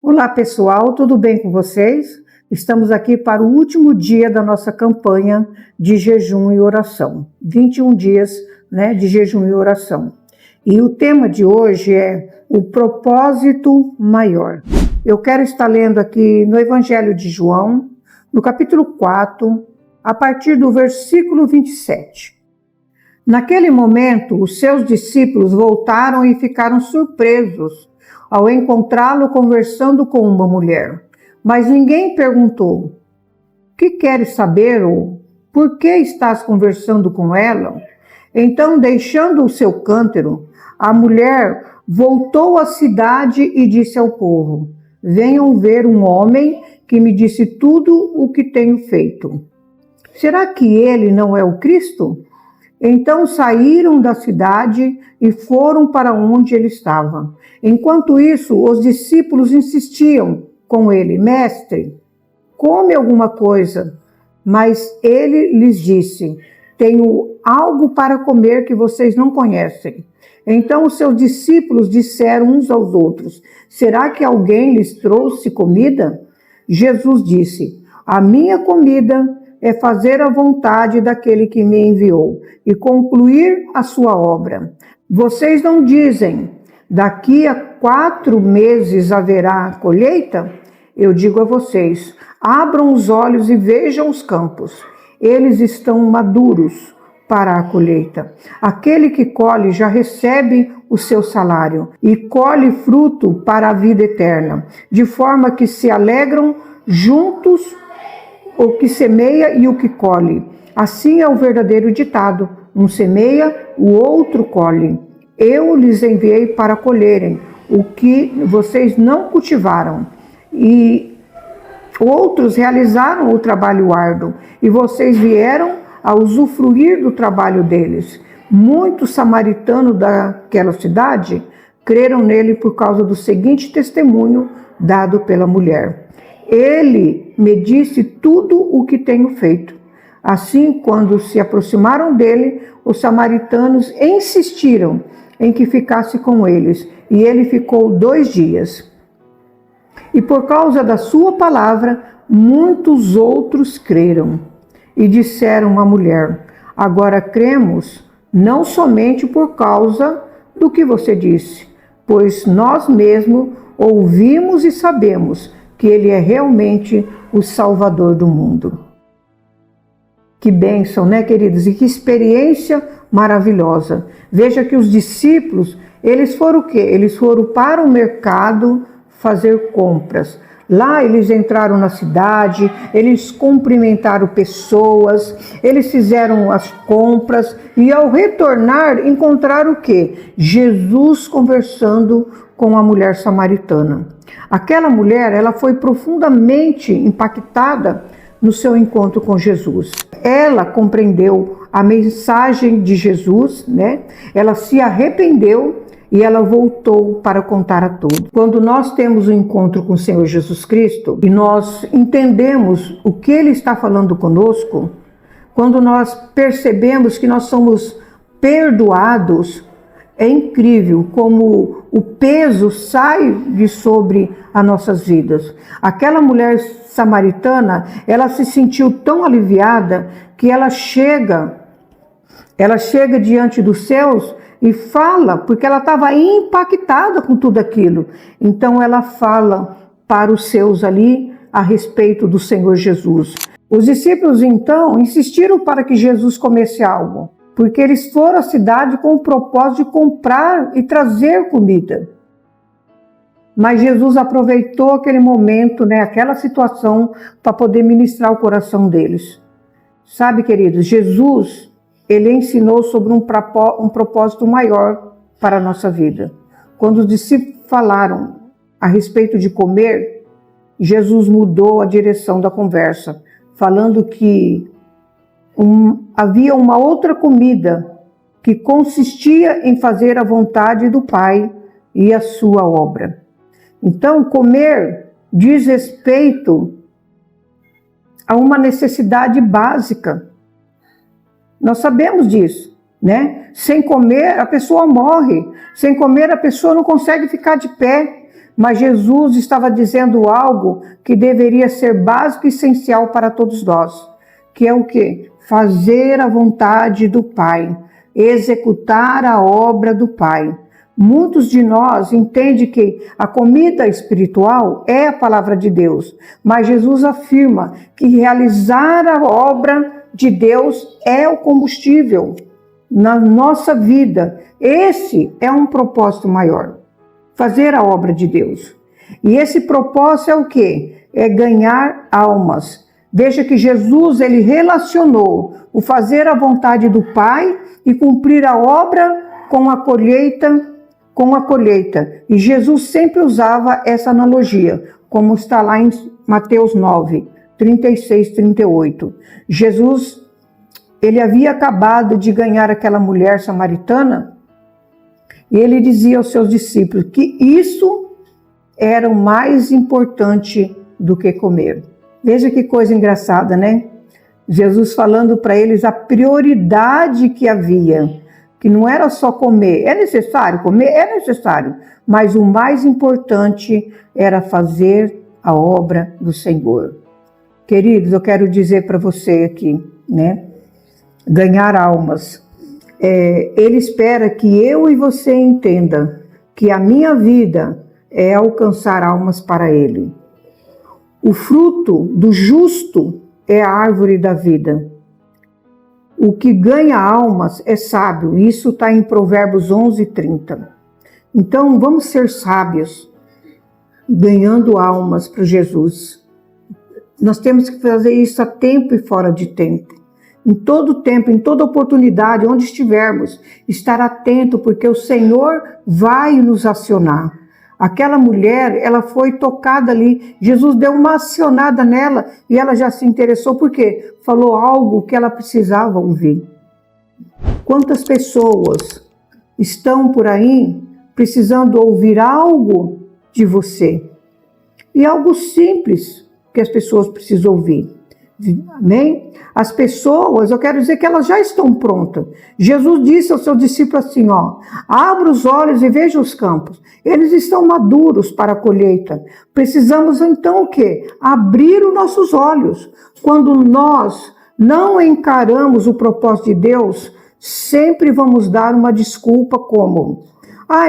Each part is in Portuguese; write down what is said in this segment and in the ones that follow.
Olá pessoal, tudo bem com vocês? Estamos aqui para o último dia da nossa campanha de jejum e oração. 21 dias, de jejum e oração. E o tema de hoje é o propósito maior. Eu quero estar lendo aqui no Evangelho de João, no capítulo 4, a partir do versículo 27. Naquele momento, os seus discípulos voltaram e ficaram surpresos ao encontrá-lo conversando com uma mulher. Mas ninguém perguntou: "Que queres saber?" ou "Por que estás conversando com ela?" Então, deixando o seu cântaro, a mulher voltou à cidade e disse ao povo: "Venham ver um homem que me disse tudo o que tenho feito. Será que ele não é o Cristo?" Então saíram da cidade e foram para onde ele estava. Enquanto isso, os discípulos insistiam com ele: "Mestre, come alguma coisa." Mas ele lhes disse: "Tenho algo para comer que vocês não conhecem." Então os seus discípulos disseram uns aos outros: "Será que alguém lhes trouxe comida?" Jesus disse: "A minha comida é fazer a vontade daquele que me enviou e concluir a sua obra. Vocês não dizem: daqui a 4 meses haverá colheita? Eu digo a vocês: abram os olhos e vejam os campos. Eles estão maduros para a colheita. Aquele que colhe já recebe o seu salário e colhe fruto para a vida eterna, de forma que se alegram juntos o que semeia e o que colhe. Assim é o verdadeiro ditado: um semeia, o outro colhe. Eu lhes enviei para colherem o que vocês não cultivaram, e outros realizaram o trabalho árduo, e vocês vieram a usufruir do trabalho deles. Muitos samaritanos daquela cidade creram nele por causa do seguinte testemunho dado pela mulher: "Ele me disse tudo o que tenho feito." Assim, quando se aproximaram dele, os samaritanos insistiram em que ficasse com eles, e ele ficou 2 dias. E por causa da sua palavra, muitos outros creram. E disseram à mulher: "Agora cremos, não somente por causa do que você disse, pois nós mesmos ouvimos e sabemos que ele é realmente o Salvador do mundo." Que bênção, né, queridos? E que experiência maravilhosa. Veja que os discípulos, eles foram o quê? Eles foram para o mercado fazer compras. Lá eles entraram na cidade, eles cumprimentaram pessoas, eles fizeram as compras e ao retornar encontraram o quê? Jesus conversando com a mulher samaritana. Aquela mulher, ela foi profundamente impactada no seu encontro com Jesus. Ela compreendeu a mensagem de Jesus, Ela se arrependeu e ela voltou para contar a todos. Quando nós temos um encontro com o Senhor Jesus Cristo e nós entendemos o que Ele está falando conosco, quando nós percebemos que nós somos perdoados, é incrível como o peso sai de sobre as nossas vidas. Aquela mulher samaritana, ela se sentiu tão aliviada que ela chega diante dos céus e fala, porque ela estava impactada com tudo aquilo. Então ela fala para os seus ali a respeito do Senhor Jesus. Os discípulos então insistiram para que Jesus comesse algo, porque eles foram à cidade com o propósito de comprar e trazer comida. Mas Jesus aproveitou aquele momento, aquela situação, para poder ministrar o coração deles. Sabe, queridos, Jesus, ele ensinou sobre um propósito maior para a nossa vida. Quando os discípulos falaram a respeito de comer, Jesus mudou a direção da conversa, falando que havia uma outra comida que consistia em fazer a vontade do Pai e a sua obra. Então, comer diz respeito a uma necessidade básica. Nós sabemos disso, Sem comer, a pessoa morre. Sem comer, a pessoa não consegue ficar de pé. mas Jesus estava dizendo algo que deveria ser básico e essencial para todos nós, que é o quê? Fazer a vontade do Pai, executar a obra do Pai. Muitos de nós entendem que a comida espiritual é a palavra de Deus, mas Jesus afirma que realizar a obra de Deus é o combustível na nossa vida. Esse é um propósito maior, fazer a obra de Deus. E esse propósito é o quê? É ganhar almas. Veja que Jesus, ele relacionou o fazer a vontade do Pai e cumprir a obra com a colheita. E Jesus sempre usava essa analogia, como está lá em Mateus 9, 36, 38. Jesus, ele havia acabado de ganhar aquela mulher samaritana e ele dizia aos seus discípulos que isso era o mais importante do que comer. Veja que coisa engraçada, né? Jesus falando para eles a prioridade que havia, que não era só comer. É necessário comer? É necessário. Mas o mais importante era fazer a obra do Senhor. Queridos, eu quero dizer para você aqui, né? Ganhar almas. Ele espera que eu e você entenda que a minha vida é alcançar almas para Ele. O fruto do justo é a árvore da vida. O que ganha almas é sábio. Isso está em Provérbios 11, 30. Então, vamos ser sábios, ganhando almas para Jesus. Nós temos que fazer isso a tempo e fora de tempo. Em todo tempo, em toda oportunidade, onde estivermos, estar atento, porque o Senhor vai nos acionar. Aquela mulher, ela foi tocada ali, Jesus deu uma acionada nela e ela já se interessou, porque falou algo que ela precisava ouvir. Quantas pessoas estão por aí precisando ouvir algo de você? E algo simples que as pessoas precisam ouvir. Amém? As pessoas, eu quero dizer que elas já estão prontas. Jesus disse ao seu discípulo assim, abra os olhos e veja os campos. Eles estão maduros para a colheita. Precisamos então o quê? Abrir os nossos olhos. Quando nós não encaramos o propósito de Deus, sempre vamos dar uma desculpa como: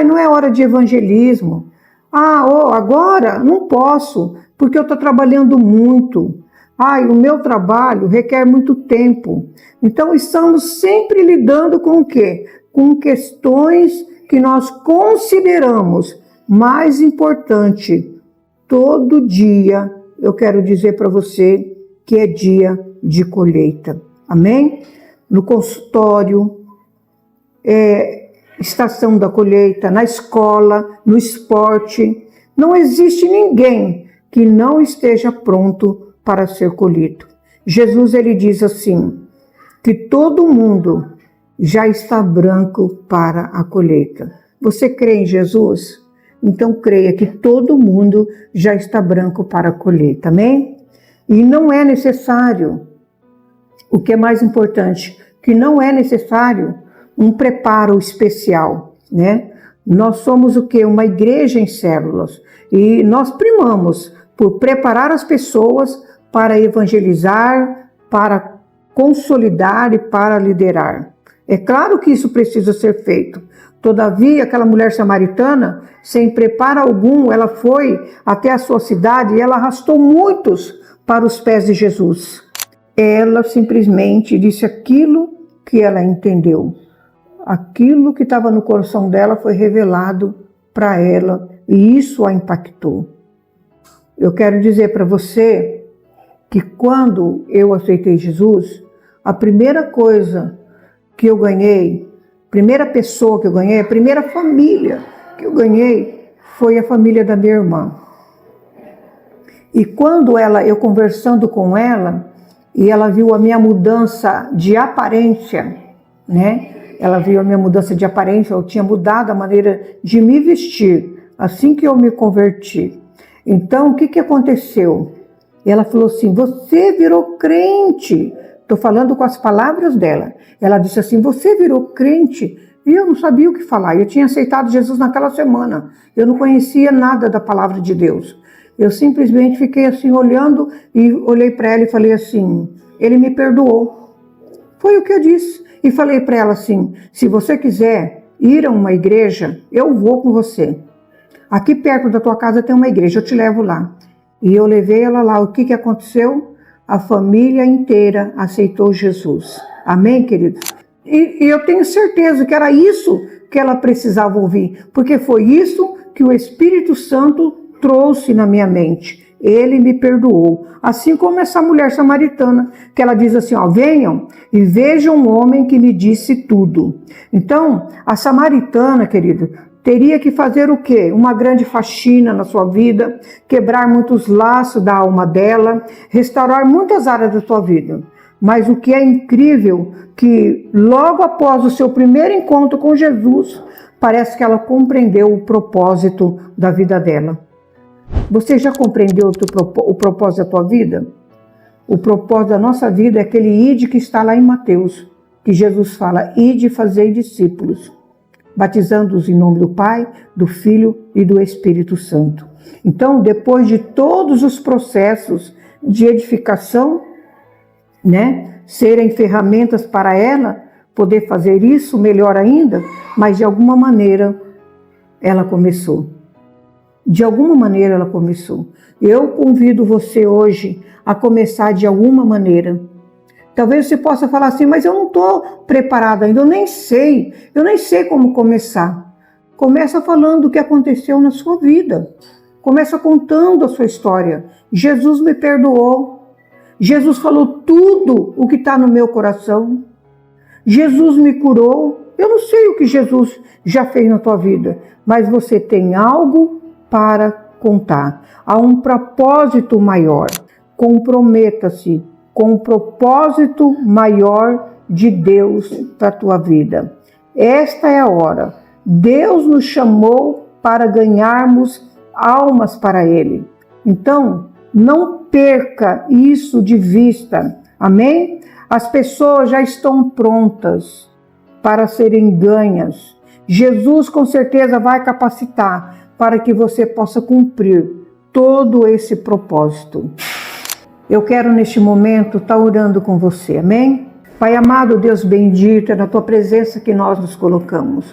não é hora de evangelismo. Agora não posso, porque eu estou trabalhando muito. O meu trabalho requer muito tempo. Então, estamos sempre lidando com o quê? Com questões que nós consideramos mais importante. Todo dia, eu quero dizer para você que é dia de colheita. Amém? No consultório, estação da colheita, na escola, no esporte. Não existe ninguém que não esteja pronto para ser colhido. Jesus, ele diz assim, que todo mundo já está branco para a colheita. Você crê em Jesus? Então creia que todo mundo já está branco para a colheita, amém? E não é necessário, o que é mais importante, que não é necessário um preparo especial, né? Nós somos o quê? Uma igreja em células. E nós primamos por preparar as pessoas para evangelizar, para consolidar e para liderar. É claro que isso precisa ser feito. Todavia, aquela mulher samaritana, sem preparo algum, ela foi até a sua cidade e ela arrastou muitos para os pés de Jesus. Ela simplesmente disse aquilo que ela entendeu. Aquilo que estava no coração dela foi revelado para ela e isso a impactou. Eu quero dizer para você que quando eu aceitei Jesus, a primeira coisa que eu ganhei, primeira pessoa que eu ganhei, a primeira família que eu ganhei foi a família da minha irmã. E quando eu conversando com ela, e ela viu a minha mudança de aparência, né? Ela viu a minha mudança de aparência, eu tinha mudado a maneira de me vestir, assim que eu me converti. Então, o que aconteceu? Ela falou assim, você virou crente, estou falando com as palavras dela. Ela disse assim, você virou crente? E eu não sabia o que falar. Eu tinha aceitado Jesus naquela semana. Eu não conhecia nada da palavra de Deus. Eu simplesmente fiquei assim olhando e olhei para ela e falei assim, ele me perdoou. Foi o que eu disse. E falei para ela assim, se você quiser ir a uma igreja, eu vou com você. Aqui perto da tua casa tem uma igreja, eu te levo lá. E eu levei ela lá. O que aconteceu? A família inteira aceitou Jesus. Amém, queridos? E eu tenho certeza que era isso que ela precisava ouvir, porque foi isso que o Espírito Santo trouxe na minha mente. Ele me perdoou. Assim como essa mulher samaritana, que ela diz assim, ó, venham e vejam um homem que me disse tudo. Então, a samaritana, querido, teria que fazer o quê? Uma grande faxina na sua vida, quebrar muitos laços da alma dela, restaurar muitas áreas da sua vida. Mas o que é incrível, que logo após o seu primeiro encontro com Jesus, parece que ela compreendeu o propósito da vida dela. Você já compreendeu o propósito da tua vida? O propósito da nossa vida é aquele ide que está lá em Mateus, que Jesus fala, ide e fazei discípulos, batizando-os em nome do Pai, do Filho e do Espírito Santo. Então, depois de todos os processos de edificação, serem ferramentas para ela poder fazer isso melhor ainda, mas de alguma maneira ela começou. De alguma maneira ela começou. Eu convido você hoje a começar de alguma maneira. Talvez você possa falar assim, mas eu não estou preparada ainda, eu nem sei como começar. Começa falando o que aconteceu na sua vida. Começa contando a sua história. Jesus me perdoou. Jesus falou tudo o que está no meu coração. Jesus me curou. Eu não sei o que Jesus já fez na tua vida, mas você tem algo para contar. Há um propósito maior. Comprometa-se com o propósito maior de Deus para a tua vida. Esta é a hora. Deus nos chamou para ganharmos almas para Ele. Então, não perca isso de vista. Amém? As pessoas já estão prontas para serem ganhas. Jesus com certeza vai capacitar para que você possa cumprir todo esse propósito. Eu quero neste momento estar orando com você, amém? Pai amado, Deus bendito, é na tua presença que nós nos colocamos.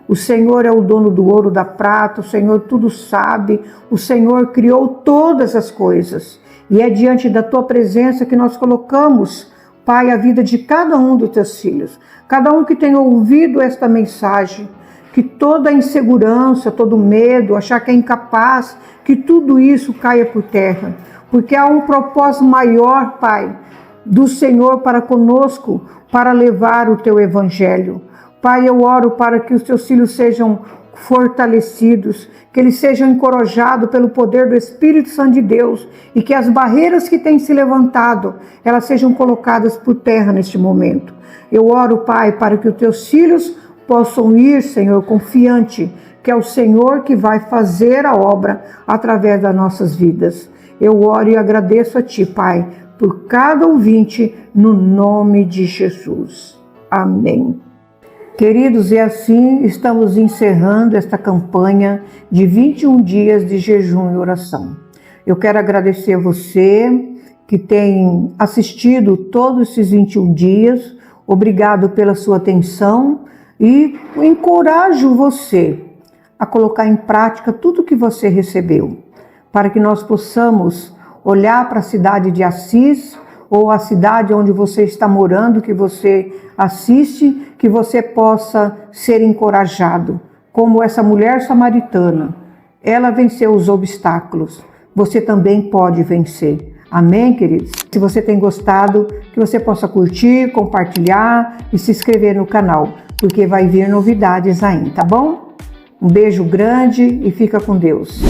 O Senhor é o dono do ouro, da prata, o Senhor tudo sabe, o Senhor criou todas as coisas. E é diante da tua presença que nós colocamos, Pai, a vida de cada um dos teus filhos. Cada um que tem ouvido esta mensagem, que toda insegurança, todo medo, achar que é incapaz, que tudo isso caia por terra. Porque há um propósito maior, Pai, do Senhor para conosco, para levar o teu evangelho. Pai, eu oro para que os teus filhos sejam fortalecidos, que eles sejam encorajados pelo poder do Espírito Santo de Deus e que as barreiras que têm se levantado, elas sejam colocadas por terra neste momento. Eu oro, Pai, para que os teus filhos possam ir, Senhor, confiante que é o Senhor que vai fazer a obra através das nossas vidas. Eu oro e agradeço a Ti, Pai, por cada ouvinte, no nome de Jesus. Amém. Queridos, e assim estamos encerrando esta campanha de 21 dias de jejum e oração. Eu quero agradecer a você que tem assistido todos esses 21 dias. Obrigado pela sua atenção e encorajo você a colocar em prática tudo que você recebeu, para que nós possamos olhar para a cidade de Assis, ou a cidade onde você está morando, que você assiste, que você possa ser encorajado, como essa mulher samaritana. Ela venceu os obstáculos, você também pode vencer. Amém, queridos? Se você tem gostado, que você possa curtir, compartilhar e se inscrever no canal, porque vai vir novidades ainda, tá bom? Um beijo grande e fica com Deus.